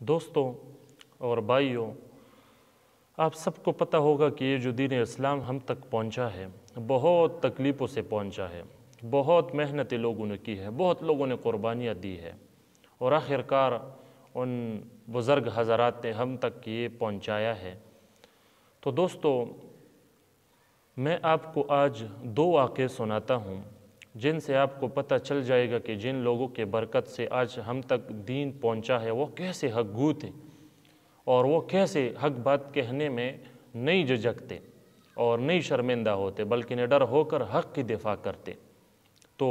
دوستوں اور بھائیوں، آپ سب کو پتہ ہوگا کہ یہ جو دین اسلام ہم تک پہنچا ہے بہت تکلیفوں سے پہنچا ہے، بہت محنتیں لوگوں نے کی ہے، بہت لوگوں نے قربانیاں دی ہے، اور آخر کار ان بزرگ حضرات نے ہم تک یہ پہنچایا ہے۔ تو دوستو، میں آپ کو آج دو واقعے سناتا ہوں جن سے آپ کو پتہ چل جائے گا کہ جن لوگوں کے برکت سے آج ہم تک دین پہنچا ہے وہ کیسے حق گو تھے، اور وہ کیسے حق بات کہنے میں نہیں جھجکتے اور نہیں شرمندہ ہوتے بلکہ نڈر ہو کر حق کی دفاع کرتے۔ تو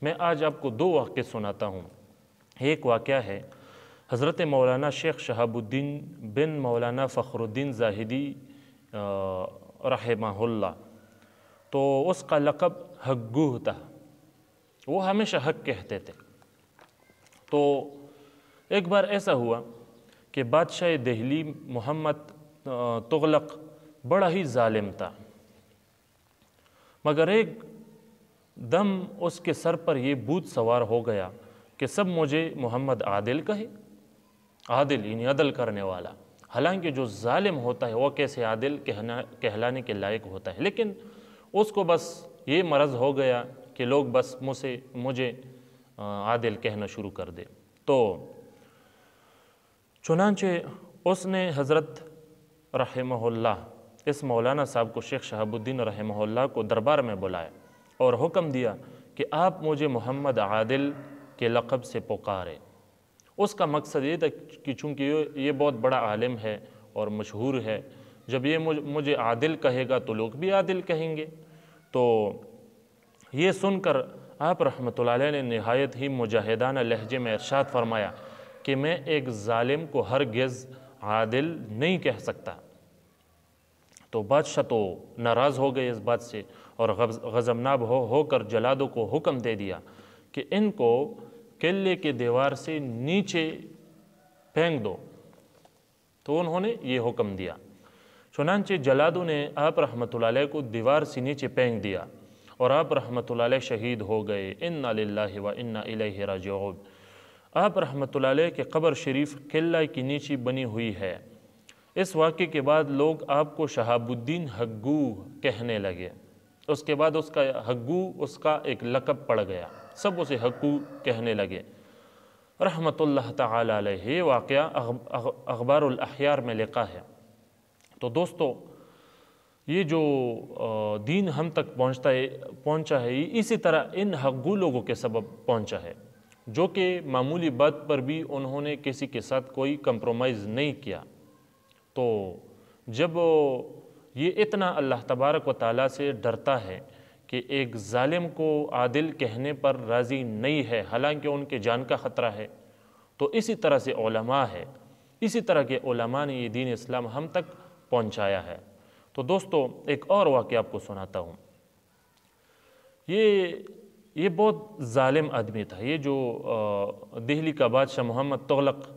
میں آج آپ کو دو واقعے سناتا ہوں۔ ایک واقعہ ہے حضرت مولانا شیخ شہاب الدین بن مولانا فخر الدین زاہدی رحمہ اللہ۔ تو اس کا لقب حق گو تھا، وہ ہمیشہ حق کہتے تھے۔ تو ایک بار ایسا ہوا کہ بادشاہ دہلی محمد تغلق بڑا ہی ظالم تھا، مگر ایک دم اس کے سر پر یہ بھوت سوار ہو گیا کہ سب مجھے محمد عادل کہے، عادل یعنی عدل کرنے والا۔ حالانکہ جو ظالم ہوتا ہے وہ کیسے عادل کہلانے کے لائق ہوتا ہے، لیکن اس کو بس یہ مرض ہو گیا کہ لوگ بس مجھے عادل کہنا شروع کر دے۔ تو چنانچہ اس نے حضرت رحمہ اللہ اس مولانا صاحب کو، شیخ شہاب الدین رحمہ اللہ کو دربار میں بلایا اور حکم دیا کہ آپ مجھے محمد عادل کے لقب سے پکارے۔ اس کا مقصد یہ تھا کہ چونکہ یہ بہت بڑا عالم ہے اور مشہور ہے، جب یہ مجھے عادل کہے گا تو لوگ بھی عادل کہیں گے۔ تو یہ سن کر آپ رحمۃ اللہ علیہ نے نہایت ہی مجاہدانہ لہجے میں ارشاد فرمایا کہ میں ایک ظالم کو ہرگز عادل نہیں کہہ سکتا۔ تو بادشاہ تو ناراض ہو گئے اس بات سے اور غضبناک ہو کر جلادوں کو حکم دے دیا کہ ان کو قلعے کے دیوار سے نیچے پھینک دو۔ تو انہوں نے یہ حکم دیا، چنانچہ جلادوں نے آپ رحمۃ اللہ علیہ کو دیوار سے نیچے پھینک دیا اور آپ رحمۃ اللہ علیہ شہید ہو گئے۔ انا للہ و انا الیہ راجعون۔ آپ رحمۃ اللہ علیہ کے قبر شریف قلعہ کی نیچے بنی ہوئی ہے۔ اس واقعے کے بعد لوگ آپ کو شہاب الدین حق گو کہنے لگے۔ اس کے بعد اس کا حق گو اس کا ایک لقب پڑ گیا، سب اسے حق گو کہنے لگے رحمۃ اللہ تعالی علیہ۔ یہ واقعہ اخبار الاحیار میں لکھا ہے۔ تو دوستو، یہ جو دین ہم تک پہنچا ہے اسی طرح ان حق گو لوگوں کے سبب پہنچا ہے، جو کہ معمولی بات پر بھی انہوں نے کسی کے ساتھ کوئی کمپرومائز نہیں کیا۔ تو جب یہ اتنا اللہ تبارک و تعالیٰ سے ڈرتا ہے کہ ایک ظالم کو عادل کہنے پر راضی نہیں ہے حالانکہ ان کے جان کا خطرہ ہے، تو اسی طرح سے علماء ہے، اسی طرح کے علماء نے یہ دین اسلام ہم تک پہنچایا ہے۔ تو دوستو، ایک اور واقعہ آپ کو سناتا ہوں۔ یہ بہت ظالم آدمی تھا، یہ جو دہلی کا بادشاہ محمد تغلق،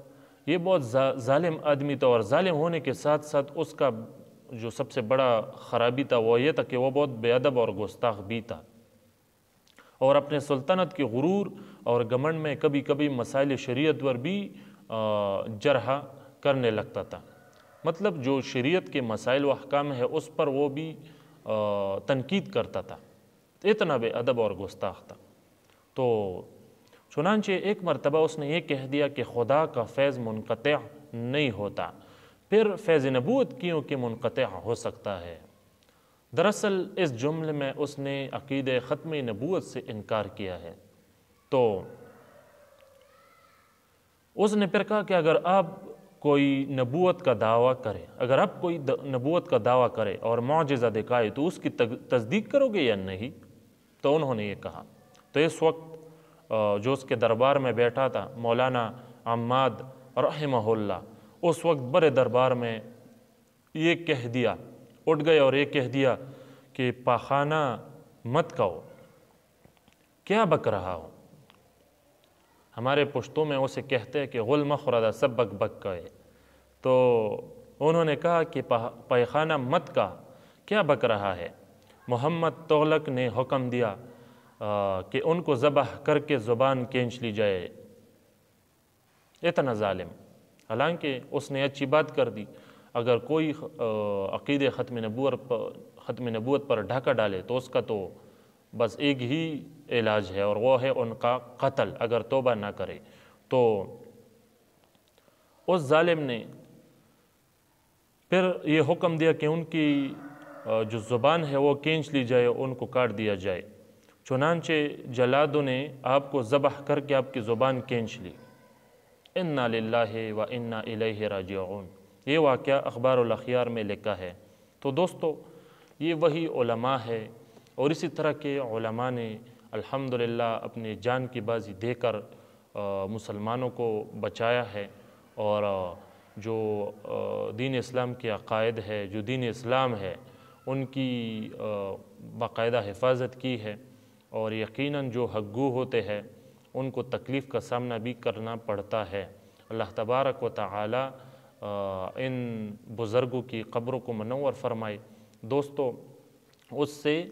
یہ بہت ظالم آدمی تھا، اور ظالم ہونے کے ساتھ ساتھ اس کا جو سب سے بڑا خرابی تھا وہ یہ تھا کہ وہ بہت بے ادب اور گستاخ بھی تھا، اور اپنے سلطنت کے غرور اور گھمنڈ میں کبھی کبھی مسائل شریعت پر بھی جرح کرنے لگتا تھا۔ مطلب جو شریعت کے مسائل و احکام ہے اس پر وہ بھی تنقید کرتا تھا، اتنا بے ادب اور گستاخ تھا۔ تو چنانچہ ایک مرتبہ اس نے یہ کہہ دیا کہ خدا کا فیض منقطع نہیں ہوتا، پھر فیض نبوت کیوں کہ منقطع ہو سکتا ہے۔ دراصل اس جملے میں اس نے عقیدہ ختم نبوت سے انکار کیا ہے۔ تو اس نے پھر کہا کہ اگر آپ کوئی نبوت کا دعویٰ کرے، اگر آپ کوئی نبوت کا دعویٰ کرے اور معجزہ دکھائے تو اس کی تصدیق کرو گے یا نہیں؟ تو انہوں نے یہ کہا۔ تو اس وقت جو اس کے دربار میں بیٹھا تھا مولانا عماد رحمہ اللہ، اس وقت بڑے دربار میں یہ کہہ دیا، اٹھ گئے اور یہ کہہ دیا کہ پاخانہ مت کہو، کیا بک رہا ہو؟ ہمارے پشتوں میں اسے کہتے ہیں کہ غل مخردہ سب بک بک کہے۔ تو انہوں نے کہا کہ پاخانہ مت کا کیا بک رہا ہے؟ محمد تغلق نے حکم دیا کہ ان کو ذبح کر کے زبان کھینچ لی جائے۔ اتنا ظالم، حالانکہ اس نے اچھی بات کر دی، اگر کوئی عقید ختم نبوت پر ڈھاکہ ڈالے تو اس کا تو بس ایک ہی علاج ہے، اور وہ ہے ان کا قتل اگر توبہ نہ کرے۔ تو اس ظالم نے پھر یہ حکم دیا کہ ان کی جو زبان ہے وہ کھینچ لی جائے، ان کو کاٹ دیا جائے۔ چنانچہ جلادوں نے آپ کو ذبح کر کے آپ کی زبان کھینچ لی۔ انا للہ و انا الیہ راجعون، یہ واقعہ اخبار الاخیار میں لکھا ہے۔ تو دوستو یہ وہی علماء ہے، اور اسی طرح کے علماء نے الحمدللہ اپنے جان کی بازی دے کر مسلمانوں کو بچایا ہے، اور جو دین اسلام کے عقائد ہے، جو دین اسلام ہے، ان کی باقاعدہ حفاظت کی ہے، اور یقیناً جو حق گو ہوتے ہیں ان کو تکلیف کا سامنا بھی کرنا پڑتا ہے۔ اللہ تبارک و تعالی ان بزرگوں کی قبروں کو منور فرمائے۔ دوستو اس سے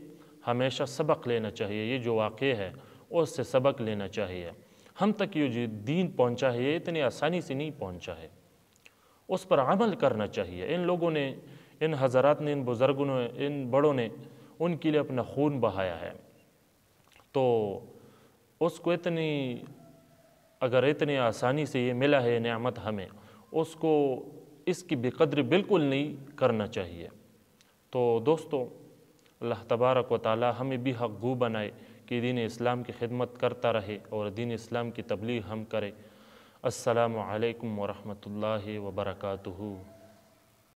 ہمیشہ سبق لینا چاہیے، یہ جو واقع ہے اس سے سبق لینا چاہیے۔ ہم تک یہ جو دین پہنچا ہے یہ اتنی آسانی سے نہیں پہنچا ہے، اس پر عمل کرنا چاہیے۔ ان لوگوں نے، ان حضرات نے، ان بزرگوں نے، ان بڑوں نے ان کے لیے اپنا خون بہایا ہے، تو اس کو اگر اتنی آسانی سے یہ ملا ہے نعمت ہمیں، اس کو اس کی بے قدری بالکل نہیں کرنا چاہیے۔ تو دوستو اللہ تبارک و تعالی ہمیں بھی حق گو بنائے کہ دین اسلام کی خدمت کرتا رہے اور دین اسلام کی تبلیغ ہم کرے۔ السلام علیکم ورحمۃ اللہ وبرکاتہ۔